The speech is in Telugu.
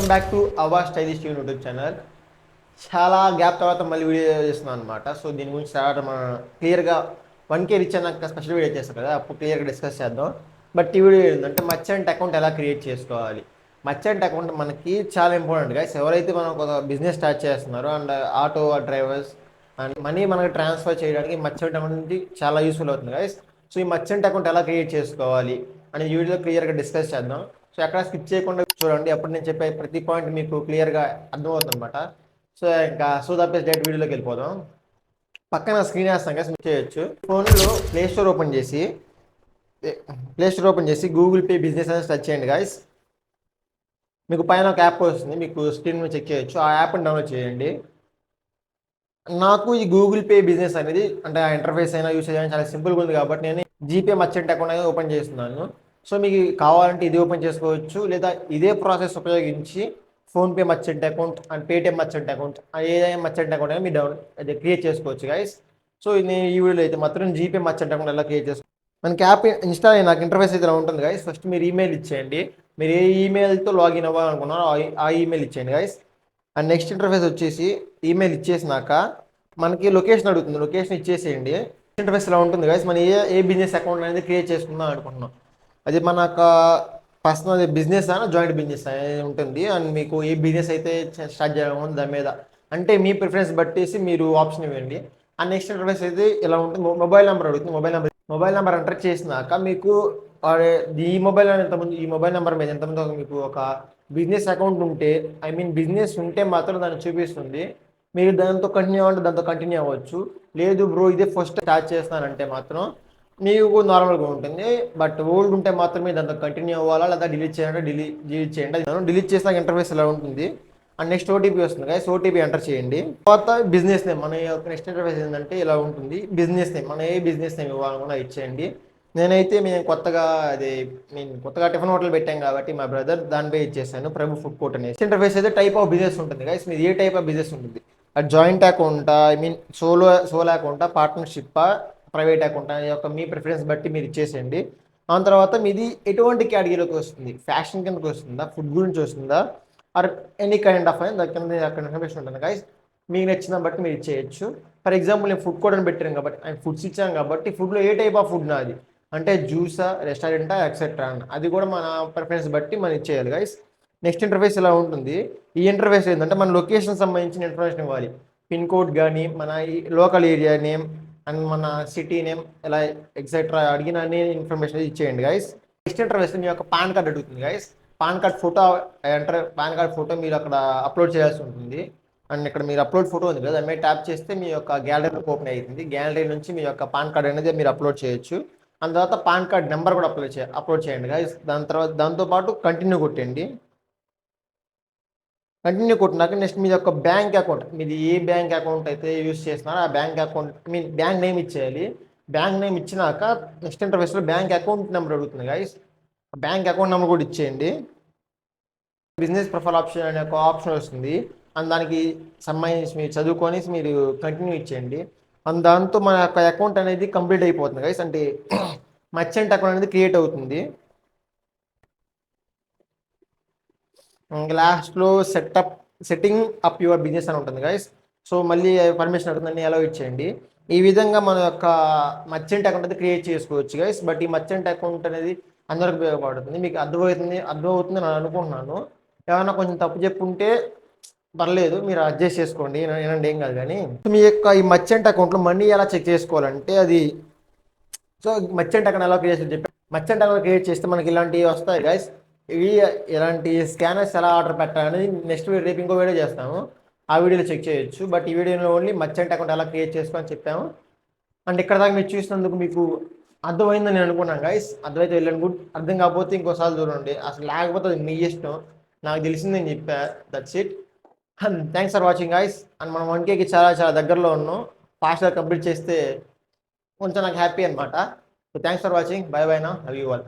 Welcome back to our stylish YouTube channel. చాలా గ్యాప్ తర్వాత మళ్ళీ వీడియో చేస్తున్నాను అనమాట. సో దీని గురించి చాలా మనం క్లియర్గా 1K రీచ్ అన్నాక స్పెషల్ వీడియో చేస్తాం కదా, అప్పుడు క్లియర్గా డిస్కస్ చేద్దాం. బట్ ఈ వీడియో ఏంటంటే మర్చెంట్ అకౌంట్ ఎలా క్రియేట్ చేసుకోవాలి. మర్చెంట్ అకౌంట్ మనకి చాలా ఇంపార్టెంట్ గైస్. ఎవరైతే మనం ఒక బిజినెస్ స్టార్ట్ చేస్తున్నారో and auto drivers and money మనకి ట్రాన్స్ఫర్ చేయడానికి మర్చెంట్ అకౌంట్ చాలా యూస్ఫుల్ అవుతుంది గైస్. సో ఈ మర్చెంట్ అకౌంట్ ఎలా క్రియేట్ చేసుకోవాలి అనే వీడియోలో క్లియర్గా డిస్కస్ చేద్దాం. సో ఎక్కడ స్కిప్ చేయకుండా చూడండి, అప్పుడు నేను చెప్పే ప్రతి పాయింట్ మీకు క్లియర్గా అర్థమవుతుంది అనమాట. సో ఇంకా తప్పేసి డైరెక్ట్ వీడియోలోకి వెళ్ళిపోదాం. పక్కన స్క్రీన్ వేస్తాం కదా, స్మిచ్ చేయొచ్చు. ఫోన్లో ప్లేస్టోర్ ఓపెన్ చేసి గూగుల్ పే బిజినెస్ అనేది సెర్చ్ చేయండి గాయస్. మీకు పైన ఒక యాప్ వస్తుంది, మీకు స్క్రీన్ మీద చెక్ చేయొచ్చు. ఆ యాప్ని డౌన్లోడ్ చేయండి. నాకు ఈ గూగుల్ పే బిజినెస్ అనేది అంటే ఆ ఇంటర్ఫేస్ అయినా యూస్ చేయడానికి చాలా సింపుల్గా ఉంది కాబట్టి నేను జీపే మర్చెంట్ అకౌంట్ అనేది ఓపెన్ చేస్తున్నాను. సో మీకు కావాలంటే ఇది ఓపెన్ చేసుకోవచ్చు, లేదా ఇదే ప్రాసెస్ ఉపయోగించి PhonePe merchant account and Paytm merchant account ఏదైనా మర్చెంట్ అకౌంట్ అయినా మీరు అది క్రియేట్ చేసుకోవచ్చు గైస్. సో నేను ఈ వీడియోలో అయితే మాత్రం జీపే మర్చెంట్ అకౌంట్ ఎలా క్రియేట్ చేసుకోవచ్చు. మనకి యాప్ ఇన్స్టాల్ అయిన నాకు ఇంటర్ఫేస్ అయితే ఇలా ఉంటుంది గైస్. ఫస్ట్ మీరు ఈమెయిల్ ఇచ్చేయండి. మీరు ఏ ఈమెయిల్తో లాగిన్ అవ్వాలనుకున్నారో ఆ ఈమెయిల్ ఇచ్చేయండి గైస్. అండ్ నెక్స్ట్ ఇంటర్ఫేస్ వచ్చేసి ఈమెయిల్ ఇచ్చేసినాక మనకి లొకేషన్ అడుగుతుంది, లొకేషన్ ఇచ్చేసేయండి. ఇంటర్ఫేస్ ఇలా ఉంటుంది గైస్. మనం ఏ బిజినెస్ అకౌంట్ అనేది క్రియేట్ చేసుకుందాం అనుకుంటున్నాం, అది మనకు పర్సనల్ బిజినెస్ అయినా జాయింట్ బిజినెస్ అనేది ఉంటుంది. అండ్ మీకు ఏ బిజినెస్ అయితే స్టార్ట్ చేయాలనుకుంటుంది దాని మీద అంటే మీ ప్రిఫరెన్స్ బట్టేసి మీరు ఆప్షన్ ఇవ్వండి. అండ్ నెక్స్ట్ ఇంటర్ఫేస్ అయితే ఇలా ఉంటుంది. మొబైల్ నెంబర్ అడుగుతుంది. మొబైల్ నెంబర్ ఎంటర్ చేసినాక మీకు ఈ మొబైల్ నెంబర్ మీద ఎంతమంది మీకు ఒక బిజినెస్ అకౌంట్ ఉంటే బిజినెస్ ఉంటే మాత్రం దాన్ని చూపిస్తుంది. మీరు దాంతో కంటిన్యూ అవ్వండి, దాంతో కంటిన్యూ అవ్వచ్చు. లేదు బ్రో ఇదే ఫస్ట్ స్టార్ట్ చేస్తానంటే మాత్రం మీకు నార్మల్గా ఉంటుంది. బట్ ఓల్డ్ ఉంటే మాత్రమే దాంతో కంటిన్యూ అవ్వాలా, లేదా డిలీట్ చేయాలంటే డిలీట్ చేయండి. డిలీట్ చేసినాక ఇంటర్ఫేస్ ఇలా ఉంటుంది. అండ్ నెక్స్ట్ ఓటీపీ వస్తుంది కదా, ఓటీపీ ఎంటర్ చేయండి. తర్వాత బిజినెస్ నేమ్ మన యొక్క నెక్స్ట్ ఇంటర్ఫేస్ ఏంటంటే ఇలా ఉంటుంది. బిజినెస్ నేమ్ మన ఏ బిజినెస్ నేమ్ ఇవ్వాలనుకున్నా ఇచ్చేయండి. మేము కొత్తగా టిఫిన్ హోటల్ పెట్టాం కాబట్టి మా బ్రదర్ దానిపై ఇచ్చేసాను, ప్రభు ఫుడ్ కోర్ట్ అనేసి. ఇంటర్ఫేస్ అయితే టైప్ ఆఫ్ బిజినెస్ ఉంటుంది గైస్. మీరు ఏ టైప్ ఆఫ్ బిజినెస్ ఉంటుంది, అది జాయింట్ అకౌంటా, సోలో అకౌంటా, పార్ట్నర్షిప్పా, ప్రైవేట్ అకౌంట్ అనే యొక్క మీ ప్రిఫరెన్స్ బట్టి మీరు ఇచ్చేసేయండి. దాని తర్వాత మీది ఎటువంటి కేటగిరీలోకి వస్తుంది, ఫ్యాషన్ కిందకి వస్తుందా, ఫుడ్ గురించి వస్తుందా, ఆర్ ఎనీ కైండ్ ఆఫ్ అని అక్కడ ఇన్ఫర్మేషన్ ఉంటుంది గైస్. మీకు నచ్చిన బట్టి మీరు ఇచ్చేయచ్చు. ఫర్ ఎగ్జాంపుల్ నేను ఫుడ్ కోర్ట్ అని పెట్టాను కాబట్టి ఫుడ్స్ ఇచ్చాను కాబట్టి ఫుడ్లో ఏ టైప్ ఆఫ్ ఫుడ్ నాది అంటే జ్యూసా, రెస్టారెంటా, ఎక్సెట్రా అని అది కూడా మన ప్రిఫరెన్స్ బట్టి మనం ఇచ్చేయాలి గైస్. నెక్స్ట్ ఇంటర్ఫేస్ ఇలా ఉంటుంది. ఈ ఇంటర్ఫేస్ ఏంటంటే మన లొకేషన్ సంబంధించిన ఇన్ఫర్మేషన్ ఇవ్వాలి. పిన్ కోడ్ కానీ మన లోకల్ ఏరియా నేమ్ అండ్ మన సిటీ నేమ్ ఇలా ఎక్సెట్రా అడిగిన అన్ని ఇన్ఫర్మేషన్ ఇచ్చేయండి గైస్. నెక్స్ట్ ఇంటర్ఫేస్ మీ యొక్క పాన్ కార్డ్ అడుగుతుంది గైస్. పాన్ కార్డ్ ఫోటో మీరు అక్కడ అప్లోడ్ చేయాల్సి ఉంటుంది. అండ్ ఇక్కడ మీరు అప్లోడ్ ఫోటో ఉంది కదా, దాని మీద ట్యాప్ చేస్తే మీ యొక్క గ్యాలరీ ఓపెన్ అవుతుంది. గ్యాలరీ నుంచి మీ యొక్క పాన్ కార్డ్ అనేది మీరు అప్లోడ్ చేయొచ్చు. దాని తర్వాత పాన్ కార్డ్ నెంబర్ కూడా అప్లోడ్ చేయండి గైస్. దాంతోపాటు కంటిన్యూ కొట్టండి. కంటిన్యూ కొట్టినాక నెక్స్ట్ మీ యొక్క బ్యాంక్ అకౌంట్, మీది ఏ బ్యాంక్ అకౌంట్ అయితే యూస్ చేస్తున్నారో ఆ బ్యాంక్ అకౌంట్ బ్యాంక్ నేమ్ ఇచ్చేయాలి. బ్యాంక్ నేమ్ ఇచ్చినాక నెక్స్ట్ ఇంటర్ఫేస్లో బ్యాంక్ అకౌంట్ నెంబర్ అడుగుతుంది గైస్. బ్యాంక్ అకౌంట్ నెంబర్ కూడా ఇచ్చేయండి. బిజినెస్ ప్రొఫైల్ ఆప్షన్ అనే ఒక ఆప్షన్ వస్తుంది. అండ్ దానికి సంబంధించి మీరు చదువుకొని మీరు కంటిన్యూ ఇచ్చేయండి. అండ్ దాంతో మన యొక్క అకౌంట్ అనేది కంప్లీట్ అయిపోతుంది గైస్. అంటే మర్చెంట్ అకౌంట్ అనేది క్రియేట్ అవుతుంది. లాస్ట్లో సెట్టింగ్ అప్ యువర్ బిజినెస్ అని ఉంటుంది గైస్. సో మళ్ళీ పర్మిషన్ అడుగుతుందని ఎలా ఇచ్చేయండి. ఈ విధంగా మన యొక్క మర్చెంట్ అకౌంట్ అనేది క్రియేట్ చేసుకోవచ్చు గైస్. బట్ ఈ మర్చెంట్ అకౌంట్ అనేది అందరికి ఉపయోగపడుతుంది. మీకు అర్థమవుతుంది నేను అనుకుంటున్నాను. ఏమైనా కొంచెం తప్పు చెప్పుంటే పర్లేదు, మీరు అడ్జస్ట్ చేసుకోండి, ఏనండి ఏం కాదు. కానీ మీ యొక్క ఈ మర్చెంట్ అకౌంట్లో మనీ ఎలా చెక్ చేసుకోవాలంటే అది మర్చెంట్ అకౌంట్ ఎలా క్రియేట్ చేసి చెప్పి మర్చెంట్ అకౌంట్ క్రియేట్ చేస్తే మనకి ఇలాంటివి వస్తాయి గైస్. ఇవి ఇలాంటి స్కానర్స్ ఎలా ఆర్డర్ పెట్టాలని నెక్స్ట్ రేపు ఇంకో వీడియో చేస్తాము, ఆ వీడియోలో చెక్ చేయొచ్చు. బట్ ఈ వీడియోలో ఓన్లీ మర్చెంట్ అకౌంట్ ఎలా క్రియేట్ చేసుకోని చెప్పాము. అండ్ ఇక్కడ దాకా మీరు చూసినందుకు మీకు అర్థమైందని నేను అనుకున్నాను గైస్. అర్థమైతే వెళ్ళండి గుడ్, అర్థం కాకపోతే ఇంకోసారి చూడండి. అసలు లేకపోతే అది మీ ఇష్టం, నాకు తెలిసింది నేను చెప్పా, that's it. And thanks for watching guys. And మనం 1Kకి చాలా దగ్గరలో ఉన్నాం. ఫాస్ట్గా కంప్లీట్ చేస్తే కొంచెం నాకు హ్యాపీ అనమాట. So thanks for watching. By by నా, లవ్ యూ ఆల్.